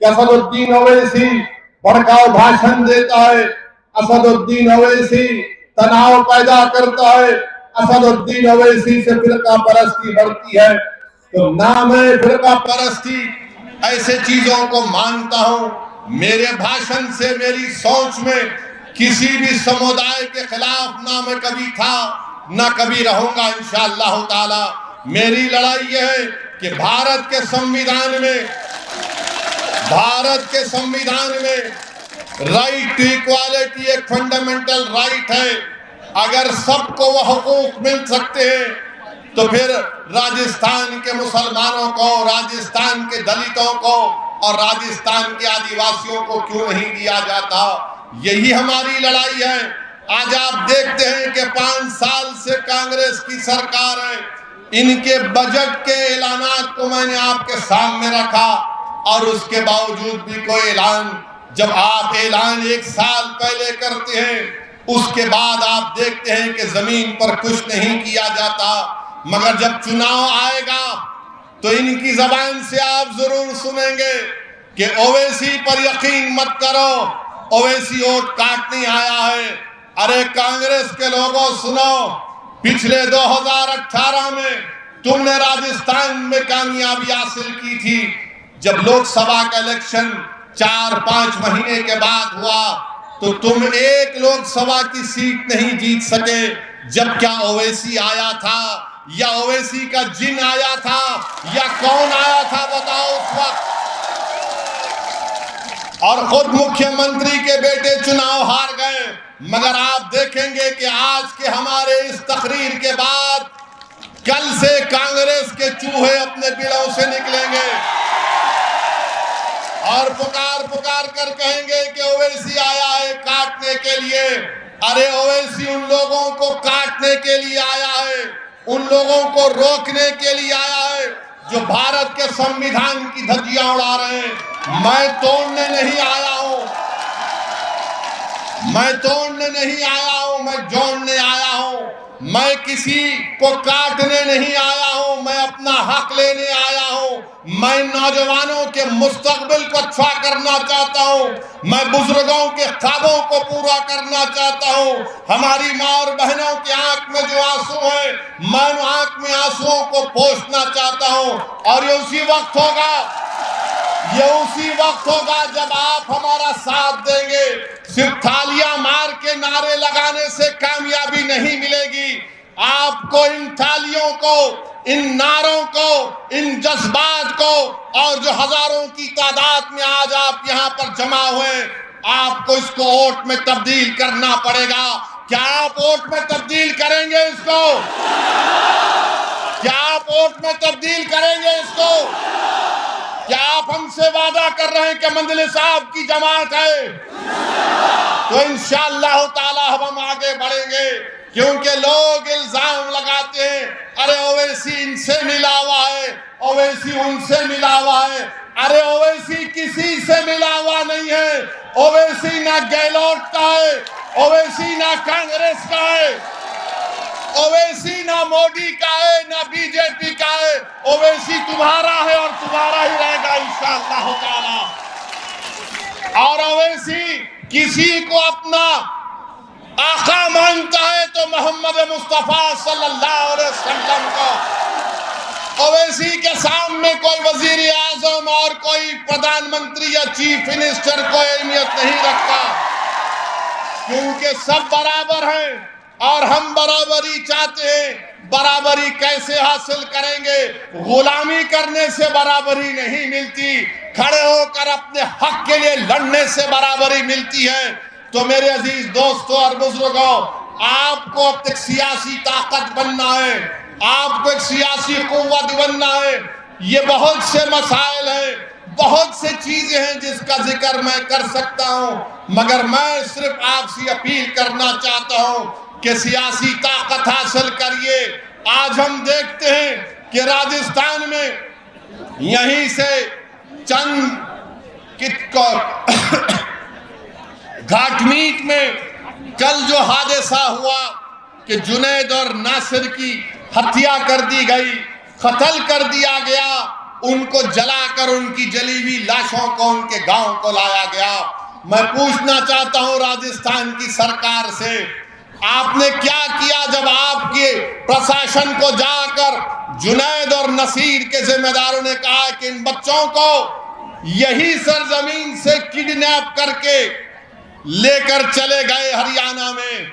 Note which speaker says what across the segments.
Speaker 1: کہ اسد الدین اویسی بھڑکاؤ بھاشن دیتا ہے، اسد الدین اویسی تناؤ پیدا کرتا ہے، اسد الدین اویسی سے فرقہ پرستی بڑھتی ہے۔ تو نہ میں فرقہ پرستی ایسے چیزوں کو مانتا ہوں، میرے بھاشن سے میری سوچ میں کسی بھی سمودائے کے خلاف نہ میں کبھی تھا نہ کبھی رہوں گا انشاءاللہ تعالی۔ میری لڑائی یہ ہے کہ بھارت کے سمویدھان میں رائٹ ٹو ایکوالٹی ایک فنڈامنٹل رائٹ ہے۔ اگر سب کو وہ حقوق مل سکتے ہیں تو پھر راجستھان کے مسلمانوں کو، راجستھان کے دلتوں کو اور راجستھان کے آدیواسیوں کو کیوں نہیں دیا جاتا؟ یہی ہماری لڑائی ہے۔ آج آپ دیکھتے ہیں کہ 5 سال سے کانگریس کی سرکار ہے، ان کے بجٹ کے اعلانات کو میں نے آپ کے سامنے رکھا اور اس کے باوجود بھی کوئی اعلان، جب آپ اعلان 1 سال پہلے کرتے ہیں اس کے بعد آپ دیکھتے ہیں کہ زمین پر کچھ نہیں کیا جاتا۔ مگر جب چناؤ آئے گا تو ان کی زبان سے آپ ضرور سنیں گے کہ اویسی پر یقین مت کرو، اویسی ووٹ کاٹنے آیا ہے۔ ارے کانگریس کے لوگوں سنو، پچھلے 2018 میں تم نے راجستھان میں کامیابی حاصل کی تھی، جب لوک سبھا کا الیکشن 4-5 مہینے کے بعد ہوا تو تم ایک لوک سبھا کی سیٹ نہیں جیت سکے۔ جب کیا اویسی آیا تھا یا اویسی کا جن آیا تھا یا کون آیا تھا بتاؤ اس وقت؟ اور خود مکھیہ منتری کے بیٹے چناؤ ہار گئے۔ مگر آپ دیکھیں گے کہ آج کے ہمارے اس تقریر کے بعد کل سے کانگریس کے چوہے اپنے بلوں سے نکلیں گے اور پکار کر کہیں گے کہ اویسی آیا ہے کاٹنے کے لیے۔ ارے اویسی ان لوگوں کو کاٹنے کے لیے آیا ہے، ان لوگوں کو روکنے کے لیے آیا ہے جو بھارت کے سمویدھان کی دھجیاں اڑا رہے ہیں۔ میں توڑنے نہیں آیا ہوں، میں جوڑنے آیا ہوں، میں کسی کو کاٹنے نہیں آیا ہوں، میں اپنا حق لینے آیا ہوں۔ میں نوجوانوں کے مستقبل کو اچھا کرنا چاہتا ہوں، میں بزرگوں کے خوابوں کو پورا کرنا چاہتا ہوں۔ ہماری ماں اور بہنوں کی آنکھ میں جو آنسو ہیں، میں ان آنکھ میں آنسوؤں کو پوچھنا چاہتا ہوں۔ اور یہ اسی وقت ہوگا جب آپ ہمارا ساتھ دیں گے۔ صرف تھالیاں مار کے نعرے لگانے سے کامیابی نہیں ملے گی۔ آپ کو ان تھالیوں کو، ان نعروں کو، ان جذبات کو، اور جو ہزاروں کی تعداد میں آج آپ یہاں پر جمع ہوئے، آپ کو اس کو ووٹ میں تبدیل کرنا پڑے گا۔ کیا آپ ووٹ میں تبدیل کریں گے اس کو؟ کیا آپ ووٹ میں تبدیل کریں گے اس کو؟ کیا آپ ہم سے وعدہ کر رہے ہیں کہ مندل صاحب کی جماعت ہے؟ تو انشاءاللہ تعالی ہم آگے بڑھیں گے، کیونکہ لوگ الزام لگاتے ہیں ارے اویسی ان سے ملا ہوا ہے، اویسی ان سے ملا ہوا ہے۔ ارے اویسی کسی سے ملا ہوا نہیں ہے، اویسی نہ گہلوٹ کا ہے، اویسی نہ کانگریس کا ہے، اویسی نہ مودی کا ہے نہ بی جے پی کا ہے۔ اویسی تمہارا ہے اور تمہارا ہی رہے گا انشاءاللہ تعالی۔ اور اویسی کسی کو اپنا آقا مانتا ہے تو محمد مصطفیٰ صلی اللہ علیہ وسلم کو۔ اویسی کے سامنے کوئی وزیر اعظم اور کوئی پردھان منتری یا چیف منسٹر کوئی اہمیت نہیں رکھتا، کیونکہ سب برابر ہیں اور ہم برابری چاہتے ہیں۔ برابری کیسے حاصل کریں گے؟ غلامی کرنے سے برابری نہیں ملتی، کھڑے ہو کر اپنے حق کے لیے لڑنے سے برابری ملتی ہے۔ تو میرے عزیز دوستوں اور بزرگوں، آپ کو اب ایک سیاسی طاقت بننا ہے، آپ کو ایک سیاسی قوت بننا ہے۔ یہ بہت سے مسائل ہیں، بہت سے چیزیں ہیں جس کا ذکر میں کر سکتا ہوں، مگر میں صرف آپ سے اپیل کرنا چاہتا ہوں کہ سیاسی طاقت حاصل کریے۔ آج ہم دیکھتے ہیں کہ راجستھان میں یہیں سے چند گھاٹ میٹ میں کل جو حادثہ ہوا کہ جنید اور ناصر کی ہتیا کر دی گئی، قتل کر دیا گیا، ان کو جلا کر ان کی جلی ہوئی لاشوں کو ان کے گاؤں کو لایا گیا۔ میں پوچھنا چاہتا ہوں راجستھان کی سرکار سے، آپ نے کیا کیا جب آپ کے پرشاسن کو جا کر جنید اور نصیر کے ذمہ داروں نے کہا کہ ان بچوں کو یہی سرزمین سے کڈنیپ کر کے لے کر چلے گئے ہریانہ میں؟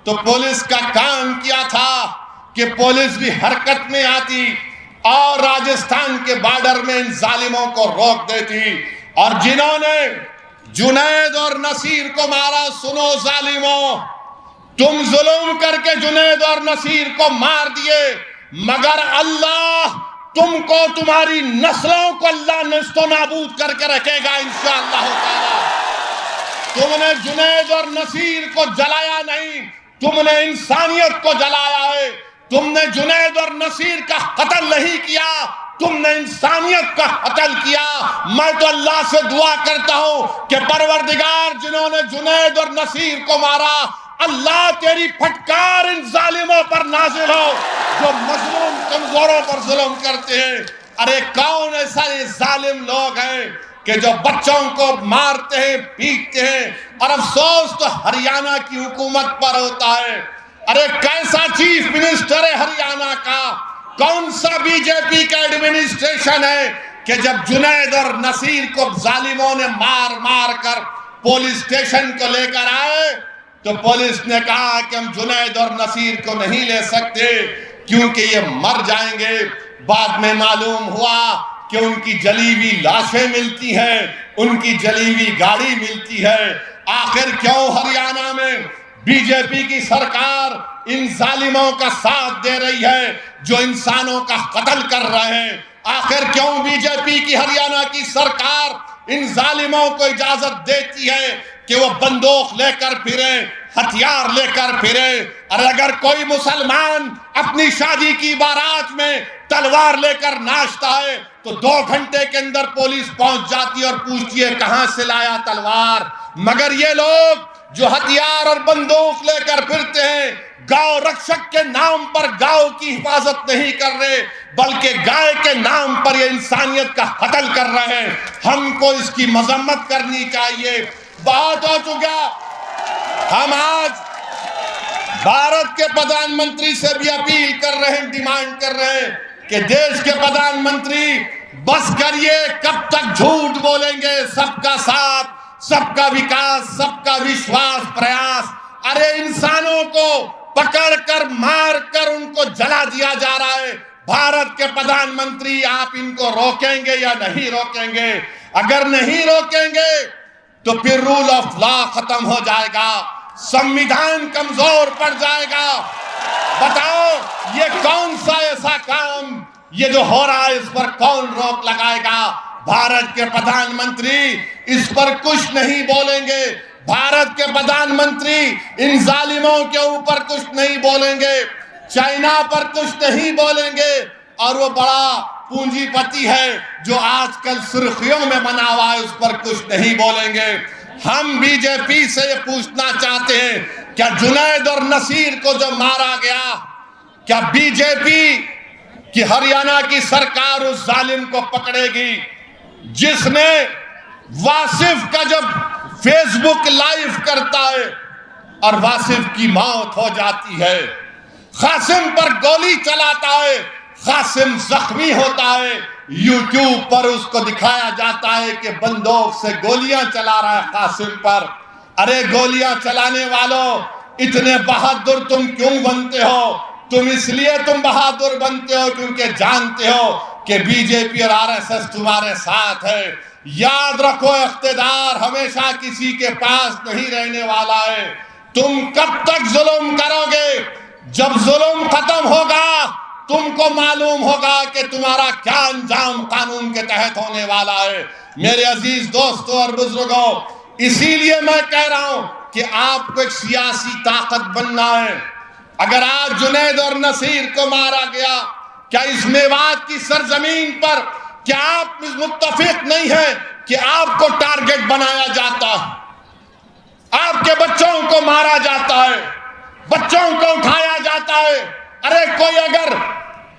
Speaker 1: تو پولیس کا کام کیا تھا کہ پولیس بھی حرکت میں آتی اور راجستھان کے بارڈر میں ان ظالموں کو روک دیتی۔ اور جنہوں نے جنید اور نصیر کو مارا، سنو ظالموں، تم ظلم کر کے جنید اور نصیر کو مار دیے، مگر اللہ تم کو، تمہاری نسلوں کو اللہ نیست و نابود کر کے رکھے گا انشاءاللہ تعالی۔ تم نے جنید اور نصیر کو جلایا نہیں، تم نے انسانیت کو جلایا ہے۔ تم نے جنید اور نصیر کا قتل نہیں کیا، تم نے انسانیت کا قتل کیا۔ میں تو اللہ سے دعا کرتا ہوں کہ پروردگار، جنہوں نے جنید اور نصیر کو مارا، اللہ تیری پھٹکار ان ظالموں پر نازل ہو جو مظلوم کمزوروں پر ظلم کرتے ہیں۔ ارے کون ایسا یہ ظالم لوگ ہیں کہ جو بچوں کو مارتے ہیں، پیٹتے ہیں، اور افسوس تو ہریانہ کی حکومت پر ہوتا ہے۔ ارے کیسا چیف منسٹر ہے ہریانہ کا، کون سا بی جے پی کا ایڈمنسٹریشن ہے کہ جب جنید اور نصیر کو ظالموں نے مار مار کر پولیس اسٹیشن کو لے کر آئے تو پولیس نے کہا کہ ہم جنید اور نصیر کو نہیں لے سکتے کیونکہ یہ مر جائیں گے۔ بعد میں معلوم ہوا کہ ان کی جلی ہوئی لاشیں ملتی ہیں، ان کی جلی ہوئی گاڑی ملتی ہے۔ آخر کیوں ہریانہ میں بی جے پی کی سرکار ان ظالموں کا ساتھ دے رہی ہے جو انسانوں کا قتل کر رہے ہیں؟ آخر کیوں بی جے پی کی ہریانہ کی سرکار ان ظالموں کو اجازت دیتی ہے کہ وہ بندوق لے کر پھریں، ہتھیار لے کر پھریں؟ اور اگر کوئی مسلمان اپنی شادی کی بارات میں تلوار لے کر ناچتا ہے تو 2 گھنٹے کے اندر پولیس پہنچ جاتی ہے اور پوچھتی ہے کہاں سے لایا تلوار۔ مگر یہ لوگ جو ہتھیار اور بندوق لے کر پھرتے ہیں، گاؤں رکشک کے نام پر گاؤں کی حفاظت نہیں کر رہے بلکہ گائے کے نام پر یہ انسانیت کا قتل کر رہے ہیں۔ ہم کو اس کی مذمت کرنی چاہیے۔ بہت ہو چکا۔ ہم آج بھارت کے پردھان منتری سے بھی اپیل کر رہے ہیں، ڈیمانڈ کر رہے ہیں کہ دیش کے پردھان منتری بس کریے، کب تک جھوٹ بولیں گے؟ سب کا ساتھ، سب کا وکاس، سب کا وشواس پریاس۔ ارے انسانوں کو پکڑ کر مار کر ان کو جلا دیا جا رہا ہے۔ بھارت کے پردھان منتری، آپ ان کو روکیں گے یا نہیں روکیں گے؟ اگر نہیں روکیں گے تو پھر رول آف لا ختم ہو جائے گا، سمویدھان کمزور پڑ جائے گا۔ بتاؤ یہ کون سا ایسا کام یہ جو ہو رہا ہے اس پر کون روک لگائے گا؟ بھارت کے پردھان منتری اس پر کچھ نہیں بولیں گے، بھارت کے پردھان منتری ان ظالموں کے اوپر کچھ نہیں بولیں گے، چائنا پر کچھ نہیں بولیں گے، اور وہ بڑا پونجی پتی ہے جو آج کل سرخیوں میں بنا ہوا ہے اس پر کچھ نہیں بولیں گے۔ ہم بی جے پی سے یہ پوچھنا چاہتے ہیں، کیا جنید اور نصیر کو جو مارا گیا، کیا بی جے پی کہ ہریانہ کی سرکار اس ظالم کو پکڑے گی جس نے واصف کا جب فیس بک لائیو کرتا ہے اور واصف کی موت ہو جاتی ہے، قاسم پر گولی چلاتا ہے، قاسم زخمی ہوتا ہے، یوٹیوب پر اس کو دکھایا جاتا ہے کہ بندوق سے گولیاں چلا رہا ہے قاسم پر۔ ارے گولیاں چلانے والوں، اتنے بہادر تم کیوں بنتے ہو؟ تم اس لیے بہادر بنتے ہو کیونکہ جانتے ہو کہ بی جے پی اور آر ایس ایس تمہارے ساتھ ہے۔ یاد رکھو، اقتدار ہمیشہ کسی کے پاس نہیں رہنے والا ہے۔ تم کب تک ظلم کرو گے؟ جب ظلم ختم ہوگا تم کو معلوم ہوگا کہ تمہارا کیا انجام قانون کے تحت ہونے والا ہے۔ میرے عزیز دوستوں اور بزرگوں، اسی لیے میں کہہ رہا ہوں کہ آپ کو ایک سیاسی طاقت بننا ہے۔ اگر آج جنید اور نصیر کو مارا گیا، کیا اس میوات کی سرزمین پر کیا آپ متفق نہیں ہیں کہ آپ کو ٹارگٹ بنایا جاتا ہے، آپ کے بچوں کو مارا جاتا ہے، بچوں کو اٹھایا جاتا ہے؟ ارے کوئی اگر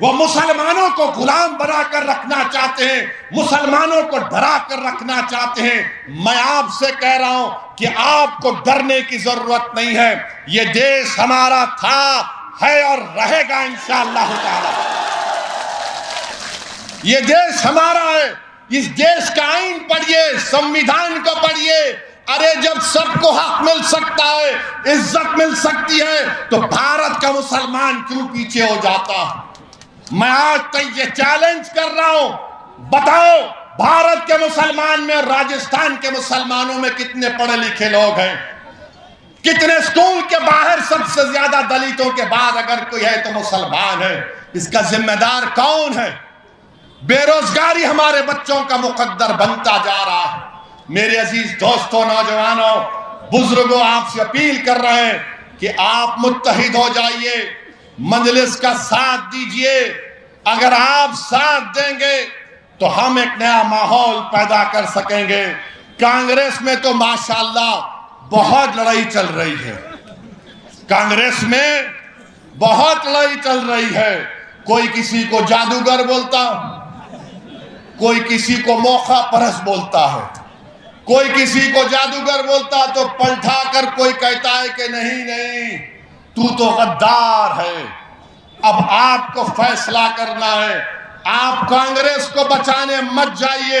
Speaker 1: وہ مسلمانوں کو غلام بنا کر رکھنا چاہتے ہیں، مسلمانوں کو ڈرا کر رکھنا چاہتے ہیں۔ میں آپ سے کہہ رہا ہوں کہ آپ کو ڈرنے کی ضرورت نہیں ہے، یہ دیش ہمارا تھا، ہے اور رہے گا انشاءاللہ تعالی۔ یہ دیش ہمارا ہے، اس دیش کا آئین پڑھیے، سمویدھان کو پڑھیے۔ ارے جب سب کو حق مل سکتا ہے، عزت مل سکتی ہے، تو بھارت کا مسلمان کیوں پیچھے ہو جاتا؟ میں آج تک یہ چیلنج کر رہا ہوں، بتاؤ بھارت کے مسلمان میں اور راجستھان کے مسلمانوں میں کتنے پڑھے لکھے لوگ ہیں؟ کتنے اسکول کے باہر سب سے زیادہ دلتوں کے بعد اگر کوئی ہے تو مسلمان ہے؟ اس کا ذمہ دار کون ہے؟ بے روزگاری ہمارے بچوں کا مقدر بنتا جا رہا ہے۔ میرے عزیز دوستوں، نوجوانوں، بزرگوں، آپ سے اپیل کر رہے ہیں کہ آپ متحد ہو جائیے، مجلس کا ساتھ دیجئے۔ اگر آپ ساتھ دیں گے تو ہم ایک نیا ماحول پیدا کر سکیں گے۔ کانگریس میں تو ماشاءاللہ بہت لڑائی چل رہی ہے، کانگریس میں بہت لڑائی چل رہی ہے۔ کوئی کسی کو جادوگر بولتا، کوئی کسی کو موقع پرست بولتا ہے، کوئی کسی کو جادوگر بولتا تو پلٹا کر کوئی کہتا ہے کہ نہیں نہیں تو غدار ہے۔ اب آپ کو فیصلہ کرنا ہے، آپ کانگریس کو بچانے مت جائیے،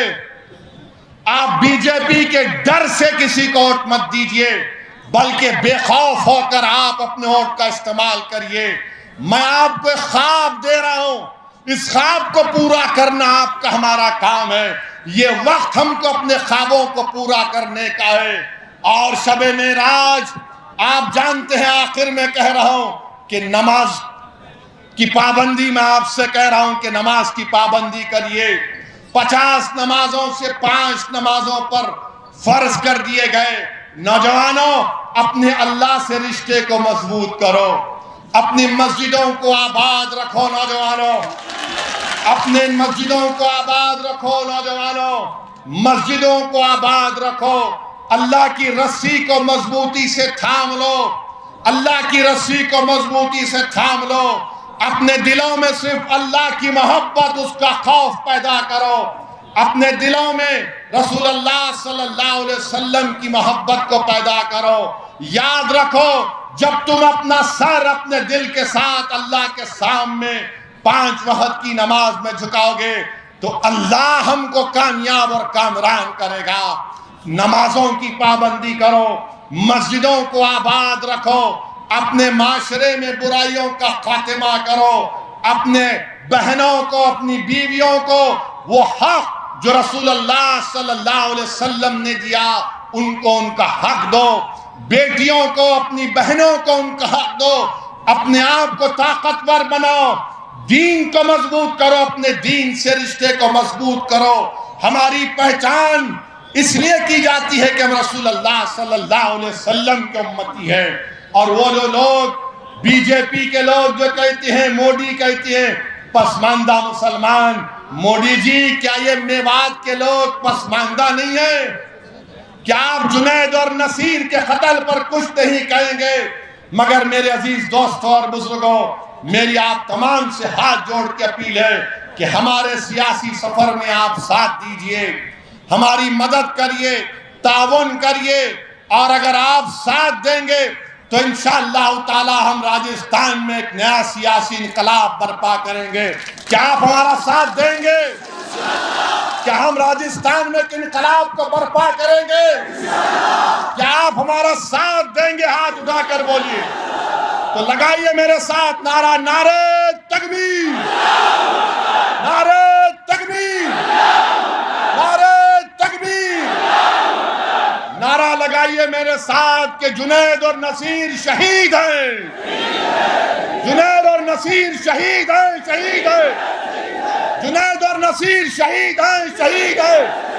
Speaker 1: آپ بی جے پی کے ڈر سے کسی کو ووٹ مت دیجئے، بلکہ بے خوف ہو کر آپ اپنے ووٹ کا استعمال کریے۔ میں آپ کو ایک خواب دے رہا ہوں، اس خواب کو پورا کرنا آپ کا ہمارا کام ہے۔ یہ وقت ہم کو اپنے خوابوں کو پورا کرنے کا ہے۔ اور شب معراج آپ جانتے ہیں، آخر میں کہہ رہا ہوں کہ نماز کی پابندی، میں آپ سے کہہ رہا ہوں کہ نماز کی پابندی کریے۔ 50 نمازوں سے 5 نمازوں پر فرض کر دیے گئے۔ نوجوانوں، اپنے اللہ سے رشتے کو مضبوط کرو، اپنی مسجدوں کو آباد رکھو۔ نوجوانوں، اپنے مسجدوں کو آباد رکھو۔ نوجوانوں، مسجدوں کو آباد رکھو، اللہ کی رسی کو مضبوطی سے تھام لو، اللہ کی رسی کو مضبوطی سے تھام لو۔ اپنے دلوں میں صرف اللہ کی محبت، اس کا خوف پیدا کرو، اپنے دلوں میں رسول اللہ صلی اللہ علیہ وسلم کی محبت کو پیدا کرو۔ یاد رکھو، جب تم اپنا سر اپنے دل کے ساتھ اللہ کے سامنے 5 وقت کی نماز میں جھکاؤ گے تو اللہ ہم کو کامیاب اور کامران کرے گا۔ نمازوں کی پابندی کرو، مسجدوں کو آباد رکھو، اپنے معاشرے میں برائیوں کا خاتمہ کرو، اپنے بہنوں کو، اپنی بیویوں کو وہ حق جو رسول اللہ صلی اللہ علیہ وسلم نے دیا ان کو ان کا حق دو، بیٹیوں کو، اپنی بہنوں کو ان کا حق دو، اپنے آپ کو طاقتور بناؤ، دین کو مضبوط کرو، اپنے دین سے رشتے کو مضبوط کرو۔ ہماری پہچان اس لیے کی جاتی ہے کہ ہم رسول اللہ صلی اللہ علیہ وسلم کے امتی ہیں۔ اور وہ جو لوگ بی جے پی کے لوگ جو کہتے ہیں، موڈی کہتے ہیں پسماندہ مسلمان، موڈی جی کیا یہ میوات کے لوگ پسماندہ نہیں ہیں؟ کیا آپ جنید اور نصیر کے قتل پر کچھ نہیں کہیں گے؟ مگر میرے عزیز دوستوں اور بزرگوں، میری آپ تمام سے ہاتھ جوڑ کے اپیل ہے کہ ہمارے سیاسی سفر میں آپ ساتھ دیجئے، ہماری مدد کریے، تعاون کریے، اور اگر آپ ساتھ دیں گے تو انشاءاللہ تعالی ہم راجستھان میں ایک نیا سیاسی انقلاب برپا کریں گے۔ کیا آپ ہمارا ساتھ دیں گے؟ کیا ہم راجستھان میں ایک انقلاب کو برپا کریں گے؟ کیا آپ ہمارا ساتھ دیں گے؟ ہاتھ اٹھا کر بولیے تو لگائیے میرے ساتھ نعرہ، نعرہ تکبیر، نعرہ تکبیر، نعرہ تکبیر، نعرہ لگائیے میرے ساتھ کہ جنید اور نصیر شہید ہیں، جنید اور نصیر شہید ہیں، شہید ہیں، جنید اور نصیر شہید ہیں، شہید ہیں۔